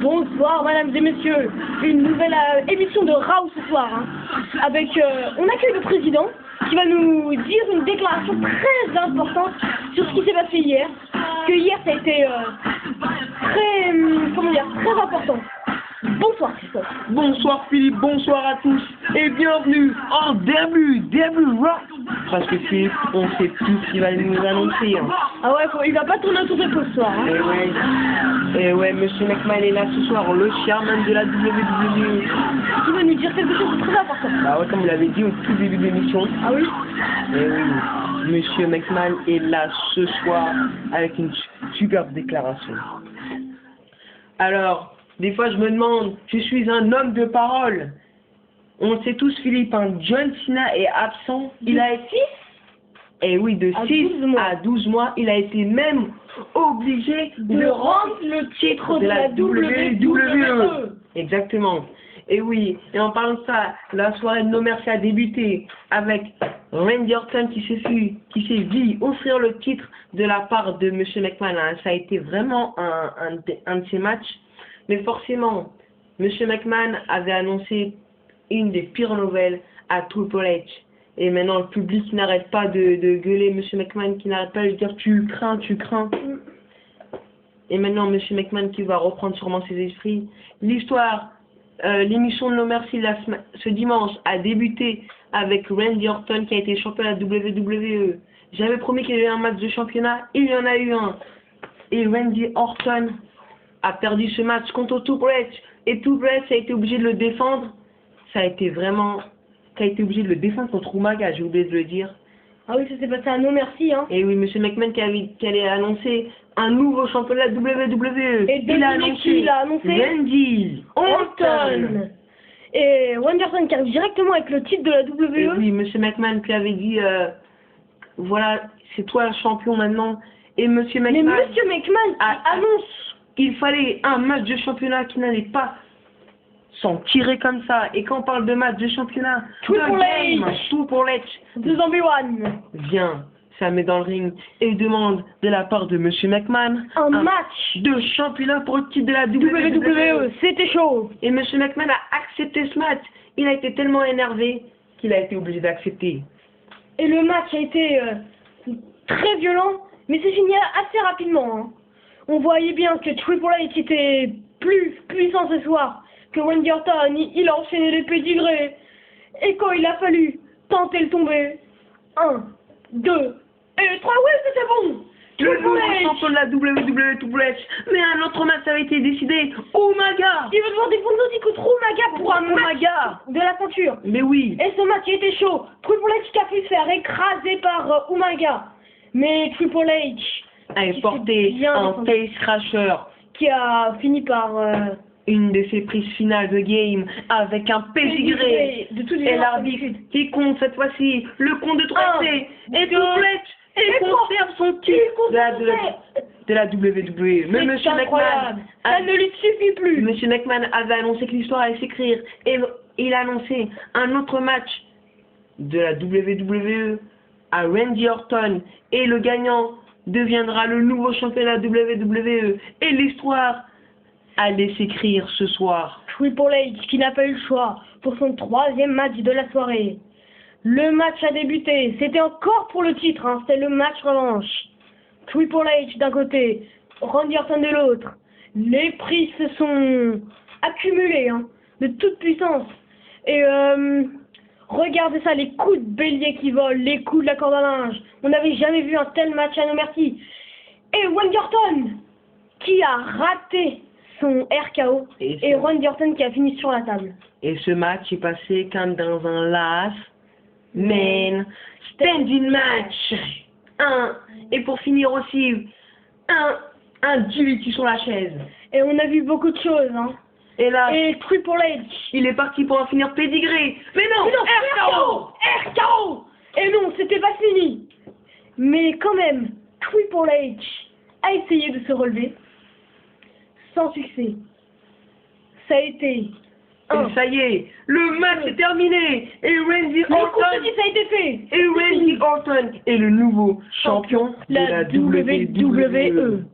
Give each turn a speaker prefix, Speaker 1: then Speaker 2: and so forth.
Speaker 1: Bonsoir, mesdames et messieurs. Une nouvelle émission de Raw ce soir. Avec, on accueille le président qui va nous dire une déclaration très importante sur ce qui s'est passé hier. Que hier, ça a été très important. Bonsoir Christophe.
Speaker 2: Bonsoir Philippe, bonsoir à tous et bienvenue en début Raw. Parce que Philippe, on sait plus ce qu'il va nous annoncer.
Speaker 1: Ah ouais, il va pas tourner autour des pauses ce soir.
Speaker 2: Et ouais, Monsieur McMahon est là ce soir, le chairman de la WWE.
Speaker 1: Qui va nous dire quelque chose de très important.
Speaker 2: Bah ouais, comme vous l'avez dit au tout début de l'émission.
Speaker 1: Ah oui.
Speaker 2: Et oui, Monsieur McMahon est là ce soir avec une superbe déclaration. Alors, des fois je me demande, je suis un homme de parole. On sait tous Philippe, John Cena est absent. Il a été... Et oui, de 6 à 12 mois, il a été même obligé de rendre le titre de la WWE. Exactement. Et oui, et en parlant de ça, la soirée de No Mercy a débuté avec Randy Orton qui s'est vu offrir le titre de la part de Monsieur McMahon. Ça a été vraiment un de ses matchs. Mais forcément, Monsieur McMahon avait annoncé une des pires nouvelles à Triple H. Et maintenant, le public n'arrête pas de gueuler Monsieur McMahon, qui n'arrête pas de lui dire tu crains. Et maintenant, Monsieur McMahon qui va reprendre sûrement ses esprits. L'émission de No Mercy ce dimanche a débuté avec Randy Orton qui a été champion de la WWE. J'avais promis qu'il y avait un match de championnat, il y en a eu un. Et Randy Orton a perdu ce match contre Triple H. Et Triple H a été obligé de le défendre. Ça a été obligé de le défendre contre Umaga, j'ai oublié de le dire.
Speaker 1: Ah oui, ça s'est passé à No Mercy,
Speaker 2: Et oui, Monsieur McMahon qui allait annoncer un nouveau championnat de WWE.
Speaker 1: Et il a annoncé
Speaker 2: Randy Orton.
Speaker 1: Et Randy Orton qui arrive directement avec le titre de la WWE.
Speaker 2: Et oui, Monsieur McMahon qui avait dit, voilà, c'est toi le champion maintenant. Et Monsieur McMahon
Speaker 1: annonce
Speaker 2: qu'il fallait un match de championnat qui n'allait pas s'en tirer comme ça. Et quand on parle de match de championnat,
Speaker 1: Triple
Speaker 2: H,
Speaker 1: The Zombie One
Speaker 2: vient, ça met dans le ring et demande de la part de Monsieur McMahon
Speaker 1: un match
Speaker 2: de championnat pour le titre de la
Speaker 1: WWE. C'était chaud.
Speaker 2: Et Monsieur McMahon a accepté ce match. Il a été tellement énervé qu'il a été obligé d'accepter.
Speaker 1: Et le match a été très violent, mais c'est fini assez rapidement. On voyait bien que Triple H était plus puissant ce soir que Randy Orton. Il a enchaîné les pédigrés. Et quand il a fallu tenter le tomber, 1, 2 et 3, ouais, c'était bon.
Speaker 2: Le nouveau champion de la WWE, Triple H. Mais un autre match avait été décidé. Umaga.
Speaker 1: Il veut devoir défendre aussi contre Umaga pour un match de la ceinture.
Speaker 2: Mais oui.
Speaker 1: Et ce match était chaud. Triple H qui a pu se faire écraser par Umaga. Mais Triple H
Speaker 2: a porté un face crasher
Speaker 1: qui a fini par
Speaker 2: une de ses prises finales de game avec un pédigré. Et l'arbitre qui compte cette fois-ci le compte de 3C. Et Triple H conserve son titre de la WWE. Mais Monsieur McMahon,
Speaker 1: ça ne lui suffit plus.
Speaker 2: Monsieur McMahon avait annoncé que l'histoire allait s'écrire et il a annoncé un autre match de la WWE à Randy Orton et le gagnant deviendra le nouveau champion de la WWE. Et l'histoire allait s'écrire ce soir.
Speaker 1: Triple H qui n'a pas eu le choix pour son 3e match de la soirée. Le match a débuté, c'était encore pour le titre, c'était le match revanche. Triple H d'un côté, Randy Orton de l'autre. Les prix se sont accumulés, de toute puissance. Et regardez ça, les coups de bélier qui volent, les coups de la corde à linge. On n'avait jamais vu un tel match à No Mercy. Et Randy Orton qui a raté son RKO et Randy Orton qui a fini sur la table.
Speaker 2: Et ce match est passé comme dans un last man standing match. Et pour finir aussi, un DDT sur la chaise.
Speaker 1: Et on a vu beaucoup de choses,
Speaker 2: Et là,
Speaker 1: et Triple H,
Speaker 2: il est parti pour en finir pédigré. Mais non,
Speaker 1: RKO. Et non, c'était pas fini. Mais quand même, Triple H a essayé de se relever. Sans succès. Ça a été...
Speaker 2: Et ça y est, le match est terminé. Et Randy Orton...
Speaker 1: ça a été fait.
Speaker 2: Et Randy Orton est le nouveau champion de la WWE.